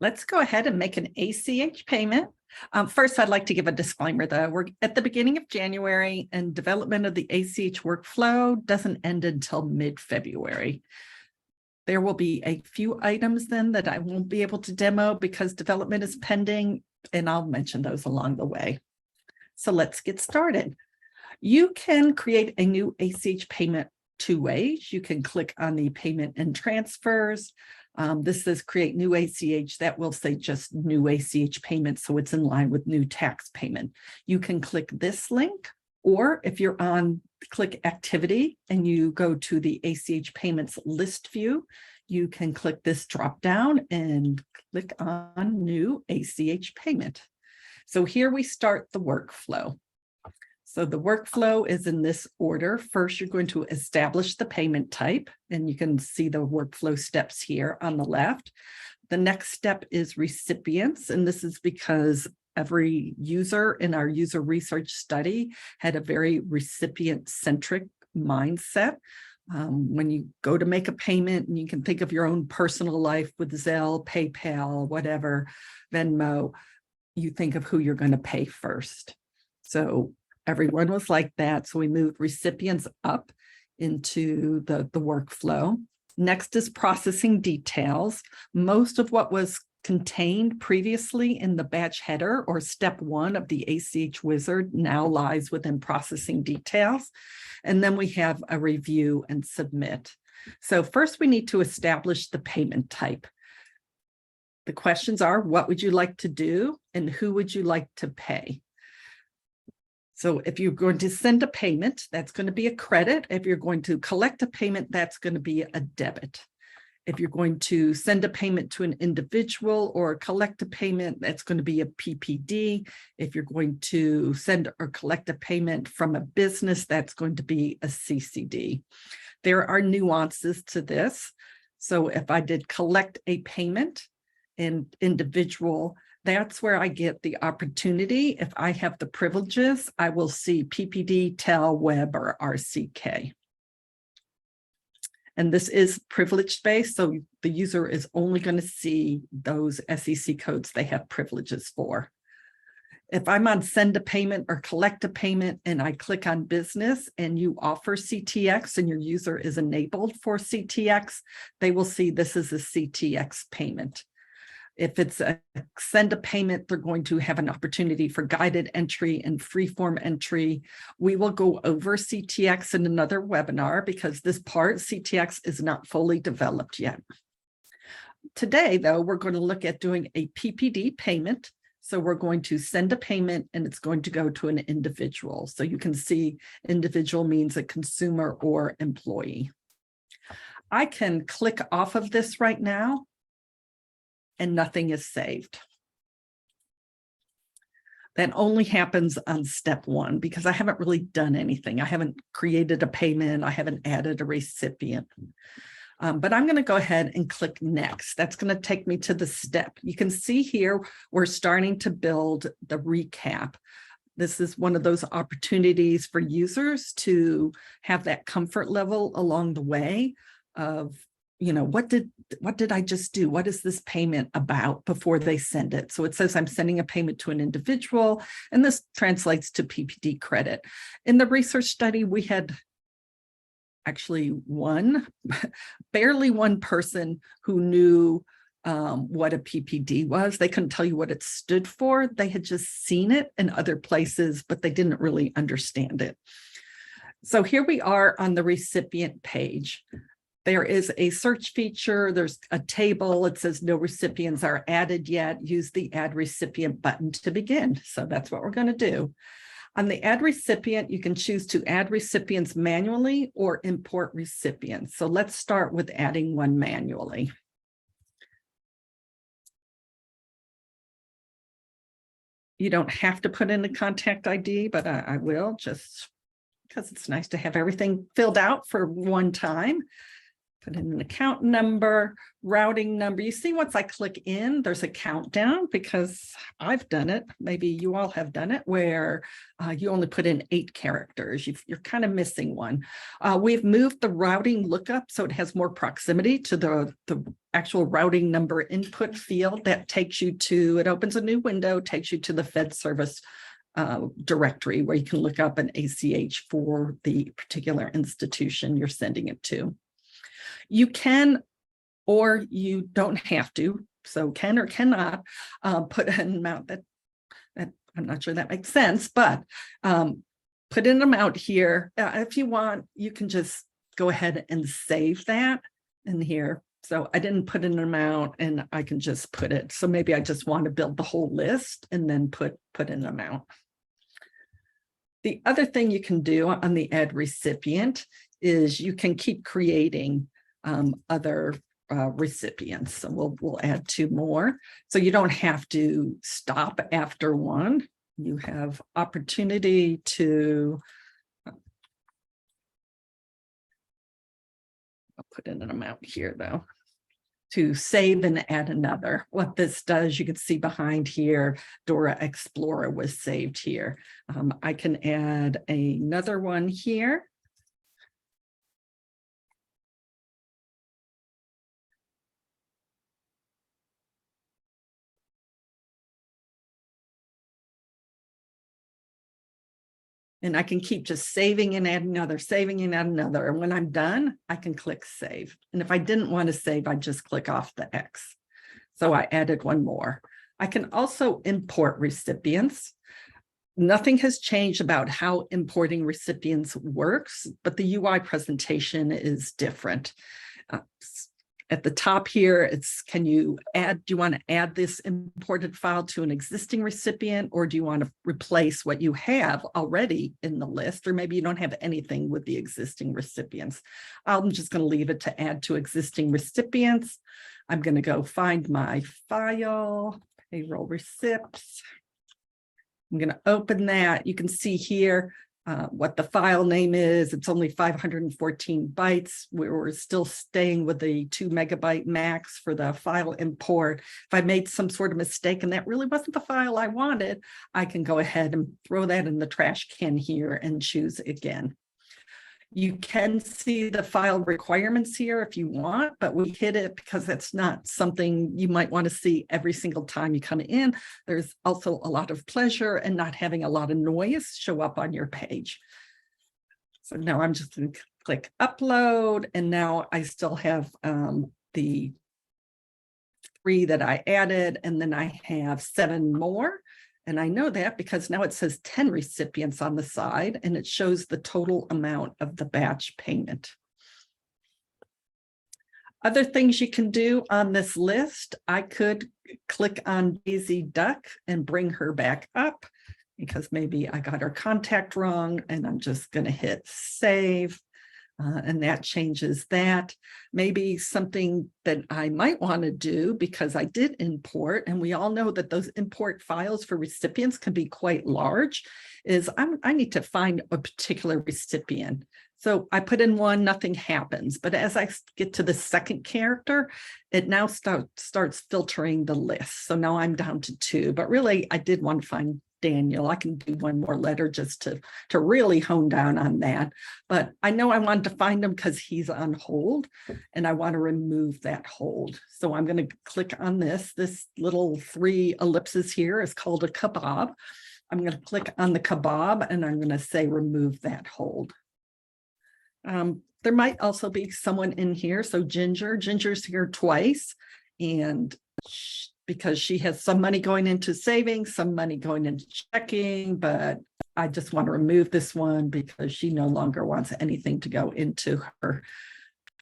Let's go ahead and make an ACH payment. First, I'd like to give a disclaimer though. We're at the beginning of January and development of the ACH workflow doesn't end until mid-February. There will be a few items then that I won't be able to demo because development is pending, and I'll mention those along the way. So let's get started. You can create a new ACH payment two ways. You can click on the payment and transfers. This says create new ACH. That will say just new ACH payment, so it's in line with new tax payment. You can click this link, or if you're on click activity and you go to the ACH payments list view, you can click this drop down and click on new ACH payment. So here we start the workflow. So the workflow is in this order. First, you're going to establish the payment type, and you can see the workflow steps here on the left. The next step is recipients, and this is because every user in our user research study had a very recipient-centric mindset. When you go to make a payment, and you can think of your own personal life with Zelle, PayPal, whatever, Venmo, you think of who you're going to pay first. So everyone was like that. So we moved recipients up into the workflow. Next is processing details. Most of what was contained previously in the batch header or step one of the ACH wizard now lies within processing details. And then we have a review and submit. So first we need to establish the payment type. The questions are, what would you like to do and who would you like to pay? So if you're going to send a payment, that's going to be a credit. If you're going to collect a payment, that's going to be a debit. If you're going to send a payment to an individual or collect a payment, that's going to be a PPD. If you're going to send or collect a payment from a business, that's going to be a CCD. There are nuances to this. So if I did collect a payment in individual, that's where I get the opportunity. If I have the privileges, I will see PPD, TEL, Web, or RCK. And this is privilege-based, so the user is only going to see those SEC codes they have privileges for. If I'm on send a payment or collect a payment and I click on business and you offer CTX and your user is enabled for CTX, they will see this is a CTX payment. If it's a send a payment, they're going to have an opportunity for guided entry and free-form entry. We will go over CTX in another webinar because this part, CTX, is not fully developed yet. Today, though, we're going to look at doing a PPD payment. So we're going to send a payment and it's going to go to an individual. So you can see individual means a consumer or employee. I can click off of this right now, and nothing is saved. That only happens on step one because I haven't really done anything. I haven't created a payment. I haven't added a recipient. But I'm going to go ahead and click next. That's going to take me to the step. You can see here, we're starting to build the recap. This is one of those opportunities for users to have that comfort level along the way of, you know, what did I just do? What is this payment about before they send it? So it says I'm sending a payment to an individual, and this translates to PPD credit. In the research study, we had actually barely one person who knew what a PPD was. They couldn't tell you what it stood for. They had just seen it in other places, but they didn't really understand it. So here we are on the recipient page. There is a search feature. There's a table. It says no recipients are added yet. Use the add recipient button to begin. So that's what we're going to do. On the add recipient, you can choose to add recipients manually or import recipients. So let's start with adding one manually. You don't have to put in a contact ID, but I will just because it's nice to have everything filled out for one time. Put in an account number, routing number. You see, once I click in, there's a countdown because I've done it. Maybe you all have done it where you only put in 8 characters. You're kind of missing one. We've moved the routing lookup so it has more proximity to the actual routing number input field. That takes you to, it opens a new window, takes you to the Fed service directory where you can look up an ACH for the particular institution you're sending it to. You can, or you don't have to, so can or cannot put an amount that I'm not sure that makes sense, but put in an amount here. If you want, you can just go ahead and save that in here. So I didn't put in an amount and I can just put it. So maybe I just want to build the whole list and then put in an amount. The other thing you can do on the add recipient is you can keep creating other recipients. So we'll add 2 more. So you don't have to stop after one. You have opportunity to I'll put in an amount here though, to save and add another. What this does, you can see behind here, Dora Explorer was saved here. I can add another one here. And I can keep just saving and add another, saving and add another. And when I'm done, I can click save. And if I didn't want to save, I just click off the X. So I added one more. I can also import recipients. Nothing has changed about how importing recipients works, but the UI presentation is different. At the top here, it's can you add, do you want to add this imported file to an existing recipient, or do you want to replace what you have already in the list, or maybe you don't have anything with the existing recipients. I'm just going to leave it to add to existing recipients. I'm going to go find my file, payroll recips. I'm going to open that. You can see here what the file name is. It's only 514 bytes. We're still staying with the 2 megabyte max for the file import. If I made some sort of mistake and that really wasn't the file I wanted, I can go ahead and throw that in the trash can here and choose again. You can see the file requirements here if you want, but we hid it because that's not something you might want to see every single time you come in. There's also a lot of pleasure in not having a lot of noise show up on your page. So now I'm just going to click upload, and now I still have the 3 that I added, and then I have 7 more. And I know that because now it says 10 recipients on the side, and it shows the total amount of the batch payment. Other things you can do on this list, I could click on Daisy Duck and bring her back up because maybe I got her contact wrong, and I'm just going to hit save. And that changes that. Maybe something that I might want to do, because I did import, and we all know that those import files for recipients can be quite large, is I need to find a particular recipient. So I put in 1, nothing happens. But as I get to the second character, it now starts filtering the list. So now I'm down to 2, but really I did want to find Daniel. I can do 1 more letter just to really hone down on that. But I know I wanted to find him because he's on hold, and I want to remove that hold. So I'm going to click on this. This little 3 ellipses here is called a kebab. I'm going to click on the kebab, and I'm going to say remove that hold. There might also be someone in here. So Ginger's here twice, and because she has some money going into savings, some money going into checking, but I just want to remove this one because she no longer wants anything to go into her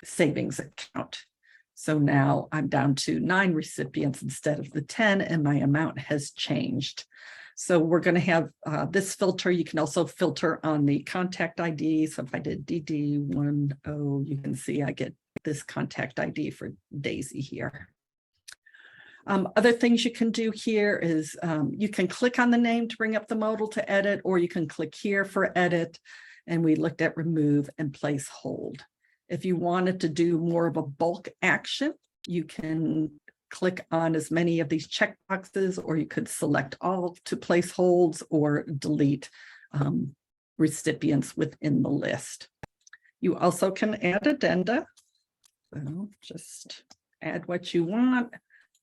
savings account. So now I'm down to 9 recipients instead of the 10, and my amount has changed. So we're going to have this filter. You can also filter on the contact ID. So if I did DD10, you can see I get this contact ID for Daisy here. Other things you can do here is you can click on the name to bring up the modal to edit, or you can click here for edit. And we looked at remove and place hold. If you wanted to do more of a bulk action, you can click on as many of these checkboxes, or you could select all to place holds or delete recipients within the list. You also can add addenda. So just add what you want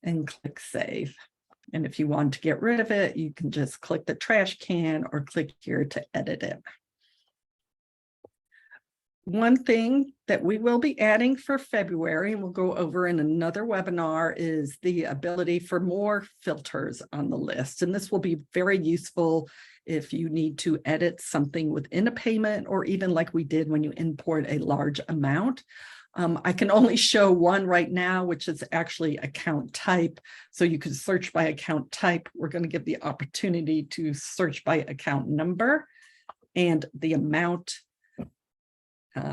and click save. And if you want to get rid of it, you can just click the trash can or click here to edit it. One thing that we will be adding for February, and we'll go over in another webinar, is the ability for more filters on the list. And this will be very useful if you need to edit something within a payment, or even like we did when you import a large amount. I can only show one right now, which is actually account type. So you can search by account type. We're going to give the opportunity to search by account number and the amount.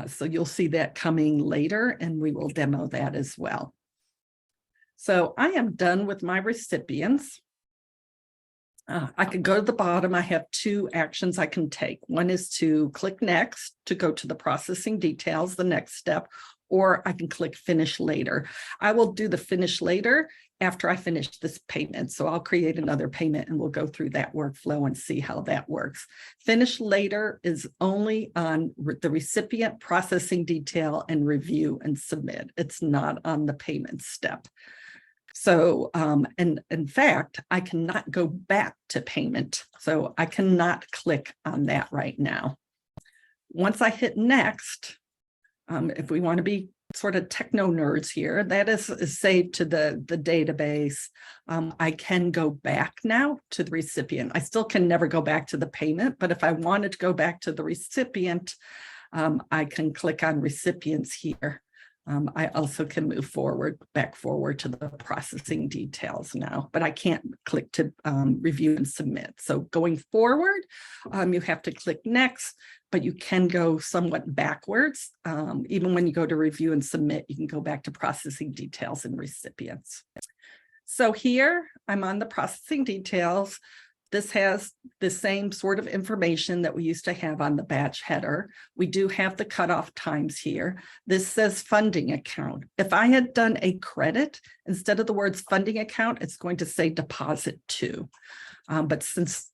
So you'll see that coming later, and we will demo that as well. So I am done with my recipients. I can go to the bottom. I have two actions I can take. One is to click next to go to the processing details, the next step, or I can click finish later. I will do the finish later after I finish this payment. So I'll create another payment and we'll go through that workflow and see how that works. Finish later is only on the recipient, processing detail, and review and submit. It's not on the payment step. So, and in fact, I cannot go back to payment. So I cannot click on that right now. Once I hit next, if we want to be sort of techno nerds here, that is saved to the database. I can go back now to the recipient. I still can never go back to the payment, but if I wanted to go back to the recipient, I can click on recipients here. I also can move back forward to the processing details now, but I can't click to review and submit. So going forward, you have to click next, but you can go somewhat backwards. Even when you go to review and submit, you can go back to processing details and recipients. So here I'm on the processing details. This has the same sort of information that we used to have on the batch header. We do have the cutoff times here. This says funding account. If I had done a credit, instead of the words funding account, it's going to say deposit to. But since,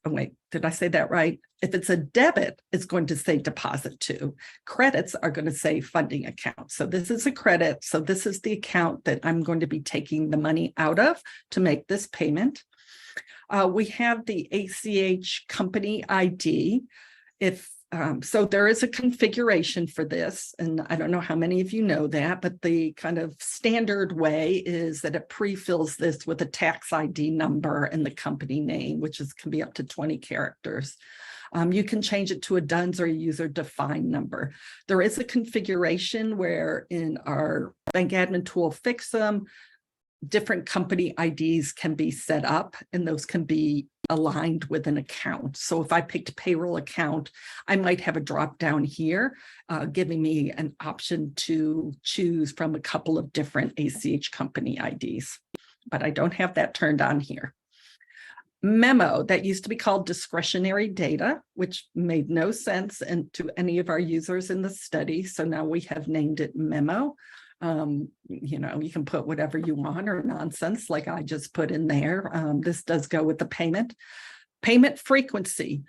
oh wait, did I say that right? If it's a debit, it's going to say deposit to. Credits are going to say funding account. So this is a credit. So this is the account that I'm going to be taking the money out of to make this payment. We have the ACH company ID. So there is a configuration for this, and I don't know how many of you know that, but the kind of standard way is that it pre-fills this with a tax ID number and the company name, which can be up to 20 characters. You can change it to a DUNS or a user-defined number. There is a configuration where in our bank admin tool, Fix Them, different company IDs can be set up, and those can be aligned with an account. So if I picked payroll account, I might have a drop down here, giving me an option to choose from a couple of different ACH company IDs, but I don't have that turned on here. Memo, that used to be called discretionary data, which made no sense to any of our users in the study. So now we have named it memo. You know, you can put whatever you want or nonsense like I just put in there. This does go with the payment. Payment frequency.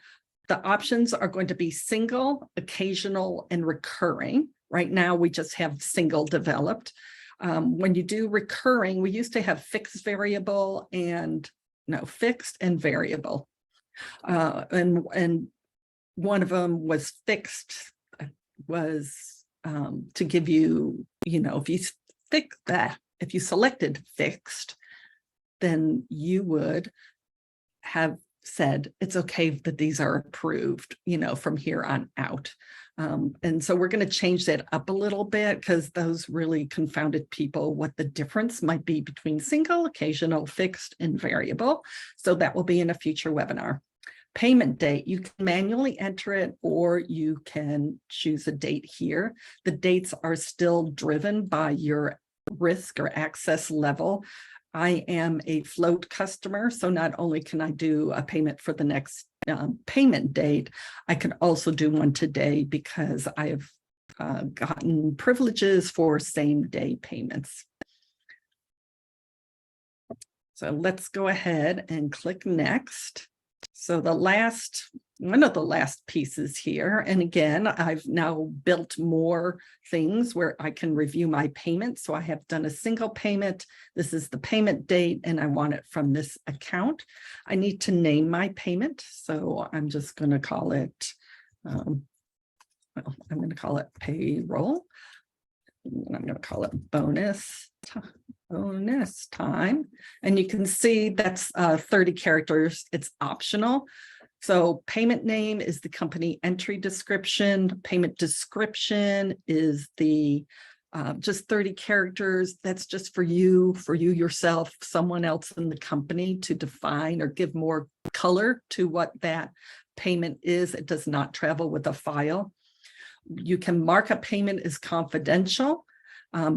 The options are going to be single, occasional, and recurring. Right now, we just have single developed. When you do recurring, we used to have fixed variable and fixed and variable. And one of them was fixed, to give you, if you selected fixed, then you would have said it's okay that these are approved, from here on out. And so we're going to change that up a little bit because those really confounded people what the difference might be between single, occasional, fixed, and variable. So that will be in a future webinar. Payment date, you can manually enter it or you can choose a date here. The dates are still driven by your risk or access level. I am a float customer, so not only can I do a payment for the next payment date, I can also do one today because I have gotten privileges for same-day payments. So let's go ahead and click next. So one of the last pieces here, and again, I've now built more things where I can review my payment. So I have done a single payment. This is the payment date, and I want it from this account. I need to name my payment. So I'm just going to call it, I'm going to call it payroll. And I'm going to call it bonus time. And you can see that's 30 characters. It's optional. So payment name is the company entry description. Payment description is the just 30 characters. That's just for you yourself, someone else in the company to define or give more color to what that payment is. It does not travel with a file. You can mark a payment as confidential.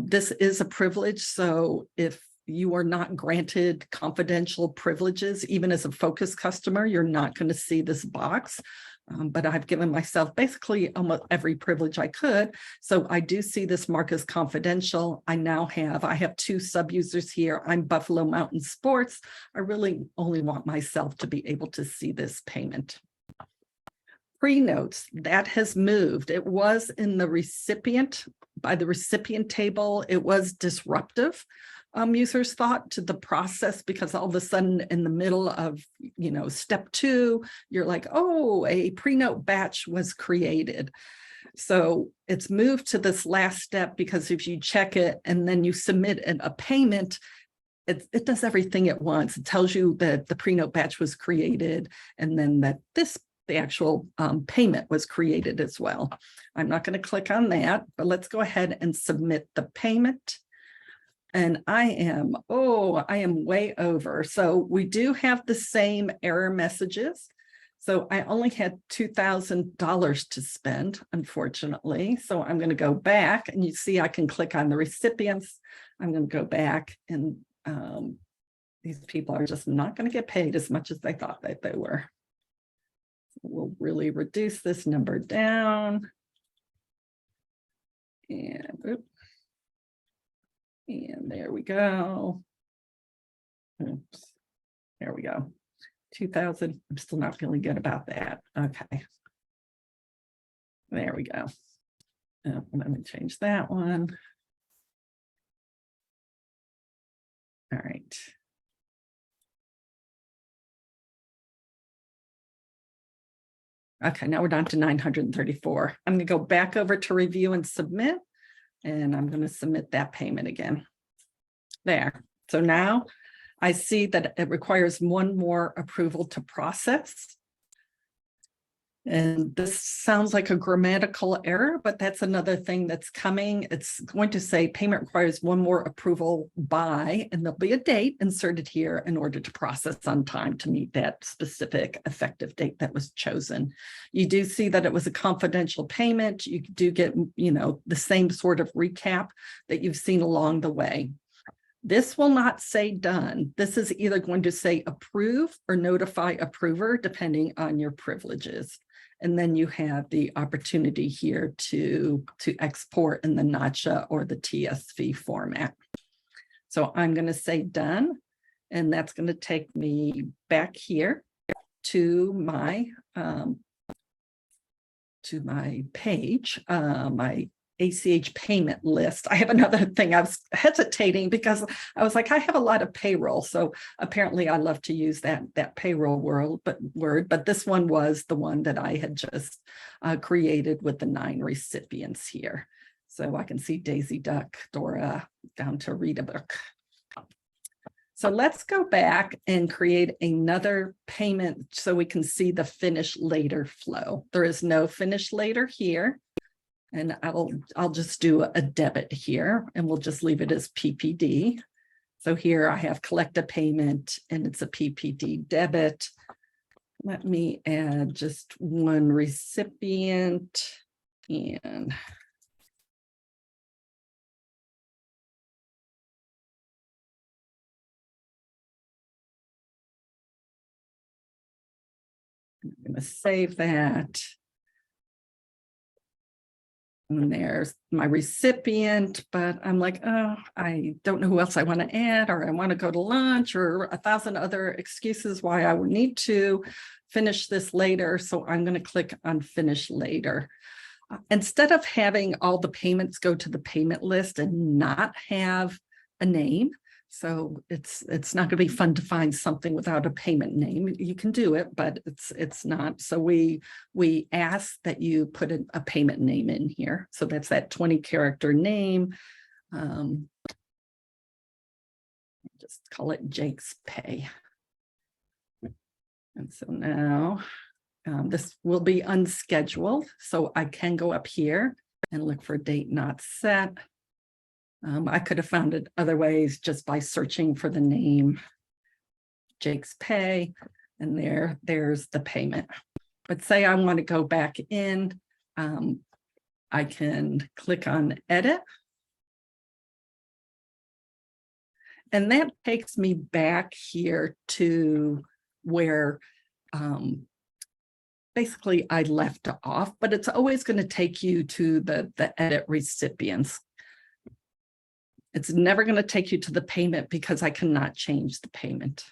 This is a privilege. So if you are not granted confidential privileges, even as a focus customer, you're not going to see this box. But I've given myself basically almost every privilege I could. So I do see this mark as confidential. I have 2 sub-users here. I'm Buffalo Mountain Sports. I really only want myself to be able to see this payment. Pre-notes, that has moved. It was in the recipient, by the recipient table. It was disruptive, users thought, to the process, because all of a sudden in the middle of, step 2, you're like, oh, a pre-note batch was created. So it's moved to this last step, because if you check it and then you submit a payment, it does everything at once. It tells you that the pre-note batch was created, and then that the actual payment was created as well. I'm not going to click on that, but let's go ahead and submit the payment. And I am way over. So we do have the same error messages. So I only had $2,000 to spend, unfortunately. So I'm going to go back, and you see I can click on the recipients. I'm going to go back, and these people are just not going to get paid as much as they thought that they were. We'll really reduce this number down. And there we go. Oops. There we go. 2,000. I'm still not feeling good about that. Okay. There we go. Let me change that one. All right. Okay, now we're down to 934. I'm going to go back over to review and submit, and I'm going to submit that payment again. There. So now I see that it requires one more approval to process. And this sounds like a grammatical error, but that's another thing that's coming. It's going to say payment requires one more approval by, and there'll be a date inserted here in order to process on time to meet that specific effective date that was chosen. You do see that it was a confidential payment. You do get, the same sort of recap that you've seen along the way. This will not say done. This is either going to say approve or notify approver, depending on your privileges. And then you have the opportunity here to export in the NACHA or the TSV format. So I'm going to say done, and that's going to take me back here to my page, my ACH payment list. I have another thing. I was hesitating because I was like, I have a lot of payroll. So apparently I love to use that payroll word, but this one was the one that I had just created with the 9 recipients here. So I can see Daisy Duck, Dora, down to Read a Book. So let's go back and create another payment so we can see the finish later flow. There is no finish later here. And I'll just do a debit here, and we'll just leave it as PPD. So here I have collect a payment, and it's a PPD debit. Let me add just one recipient, and I'm going to save that. And there's my recipient, but I'm like, oh, I don't know who else I want to add, or I want to go to lunch, or 1,000 other excuses why I would need to finish this later. So I'm going to click on finish later. Instead of having all the payments go to the payment list and not have a name, so it's not going to be fun to find something without a payment name. You can do it, but it's not. So we ask that you put a payment name in here. So that's that 20-character name. Just call it Jake's Pay. And so now this will be unscheduled. So I can go up here and look for date not set. I could have found it other ways just by searching for the name Jake's Pay, and there's the payment. But say I want to go back in, I can click on edit. And that takes me back here to where basically I left off, but it's always going to take you to the edit recipients. It's never going to take you to the payment because I cannot change the payment.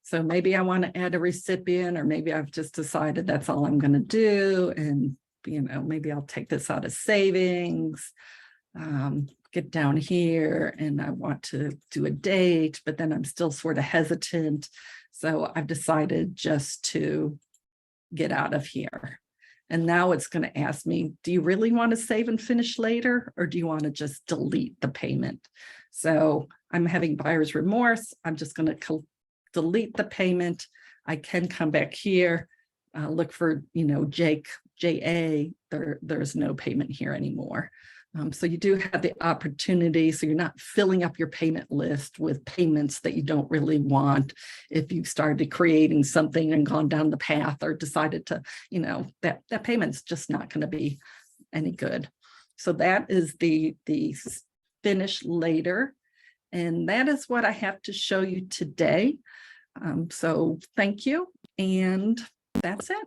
So maybe I want to add a recipient, or maybe I've just decided that's all I'm going to do. And, maybe I'll take this out of savings, get down here, and I want to do a date, but then I'm still sort of hesitant. So I've decided just to get out of here. And now it's going to ask me, do you really want to save and finish later, or do you want to just delete the payment? So I'm having buyer's remorse. I'm just going to delete the payment. I can come back here, look for, Jake, JA. There's no payment here anymore. So you do have the opportunity, so you're not filling up your payment list with payments that you don't really want. If you started creating something and gone down the path, or decided to, that payment's just not going to be any good. So that is the finish later. And that is what I have to show you today. So thank you. And that's it.